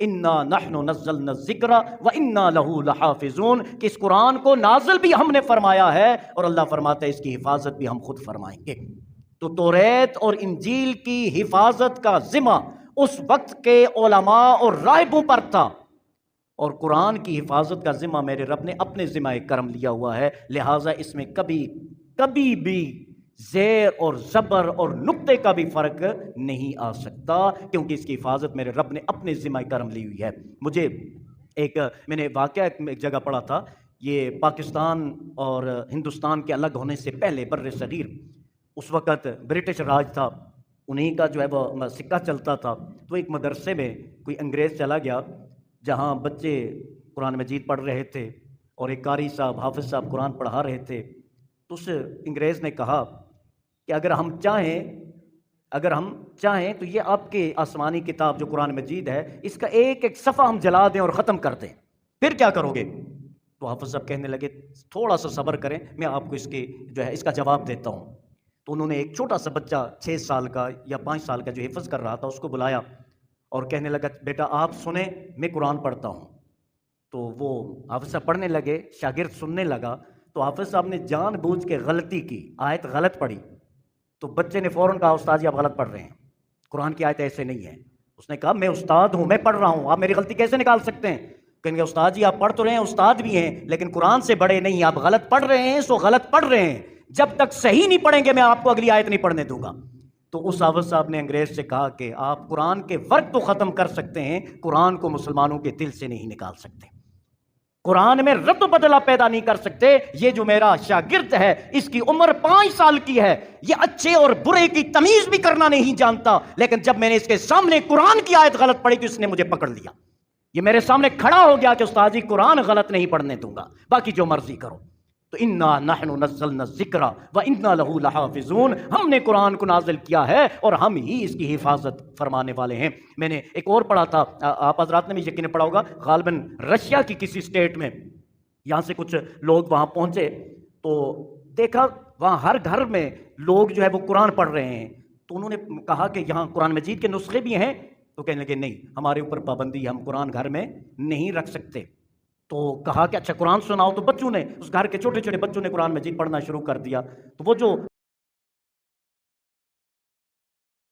انا نحن نزلنا الذکر و انا لہ لحافظون، کہ اس قرآن کو نازل بھی ہم نے فرمایا ہے اور اللہ فرماتا ہے اس کی حفاظت بھی ہم خود فرمائیں گے۔ تو توریت اور انجیل کی حفاظت کا ذمہ اس وقت کے علماء اور راہبوں پر تھا، اور قرآن کی حفاظت کا ذمہ میرے رب نے اپنے ذمہ کرم لیا ہوا ہے، لہٰذا اس میں کبھی بھی زیر اور زبر اور نقطے کا بھی فرق نہیں آ سکتا، کیونکہ اس کی حفاظت میرے رب نے اپنے ذمہ کرم لی ہوئی ہے۔ مجھے میں نے واقعہ ایک جگہ پڑھا تھا، یہ پاکستان اور ہندوستان کے الگ ہونے سے پہلے بر صغیر، اس وقت برٹش راج تھا، انہی کا جو ہے وہ سکہ چلتا تھا، تو ایک مدرسے میں کوئی انگریز چلا گیا جہاں بچے قرآن مجید پڑھ رہے تھے اور ایک قاری صاحب، حافظ صاحب قرآن پڑھا رہے تھے، تو اس انگریز نے کہا کہ اگر ہم چاہیں تو یہ آپ کے آسمانی کتاب جو قرآن مجید ہے، اس کا ایک ایک صفحہ ہم جلا دیں اور ختم کر دیں، پھر کیا کرو گے؟ تو حافظ صاحب کہنے لگے تھوڑا سا صبر کریں، میں آپ کو اس کا جواب دیتا ہوں۔ تو انہوں نے ایک چھوٹا سا بچہ 6 سال کا یا 5 سال کا جو حفظ کر رہا تھا اس کو بلایا اور کہنے لگا بیٹا آپ سنیں، میں قرآن پڑھتا ہوں۔ تو وہ حافظ صاحب پڑھنے لگے، شاگرد سننے لگا، تو حافظ صاحب نے جان بوجھ کے غلطی کی، آیت غلط پڑھی، تو بچے نے فوراً کہا استاد جی آپ غلط پڑھ رہے ہیں، قرآن کی آیت ایسے نہیں ہے۔ اس نے کہا میں استاد ہوں، میں پڑھ رہا ہوں، آپ میری غلطی کیسے نکال سکتے ہیں؟ کہیں گے استاد جی آپ پڑھ تو رہے ہیں، استاد بھی ہیں، لیکن قرآن سے بڑے نہیں، آپ غلط پڑھ رہے ہیں سو غلط پڑھ رہے ہیں، جب تک صحیح نہیں پڑھیں گے میں آپ کو اگلی آیت نہیں پڑھنے دوں گا۔ تو اس حافظ صاحب نے انگریز سے کہا کہ آپ قرآن کے ورق تو ختم کر سکتے ہیں، قرآن کو مسلمانوں کے دل سے نہیں نکال سکتے، قرآن میں رد و بدلہ پیدا نہیں کر سکتے۔ یہ جو میرا شاگرد ہے اس کی عمر 5 سال کی ہے، یہ اچھے اور برے کی تمیز بھی کرنا نہیں جانتا، لیکن جب میں نے اس کے سامنے قرآن کی آیت غلط پڑھی تو اس نے مجھے پکڑ لیا، یہ میرے سامنے کھڑا ہو گیا کہ استاد جی قرآن غلط نہیں پڑھنے دوں گا، باقی جو مرضی کرو۔ تو انا نحن نزلنا الذکر و انا لہ لحافظون، ہم نے قرآن کو نازل کیا ہے اور ہم ہی اس کی حفاظت فرمانے والے ہیں۔ میں نے ایک اور پڑھا تھا، آپ حضرات نے بھی یقین پڑھا ہوگا، غالباً رشیا کی کسی اسٹیٹ میں، یہاں سے کچھ لوگ وہاں پہنچے تو دیکھا وہاں ہر گھر میں لوگ جو ہے وہ قرآن پڑھ رہے ہیں، تو انہوں نے کہا کہ یہاں قرآن مجید کے نسخے بھی ہیں؟ تو کہنے لگے نہیں، ہمارے اوپر پابندی ہے، ہم قرآن گھر میں نہیں رکھ سکتے۔ تو کہا کہ اچھا قرآن سناؤ، تو بچوں نے، اس گھر کے چھوٹے چھوٹے بچوں نے قرآن مجید پڑھنا شروع کر دیا، تو وہ جو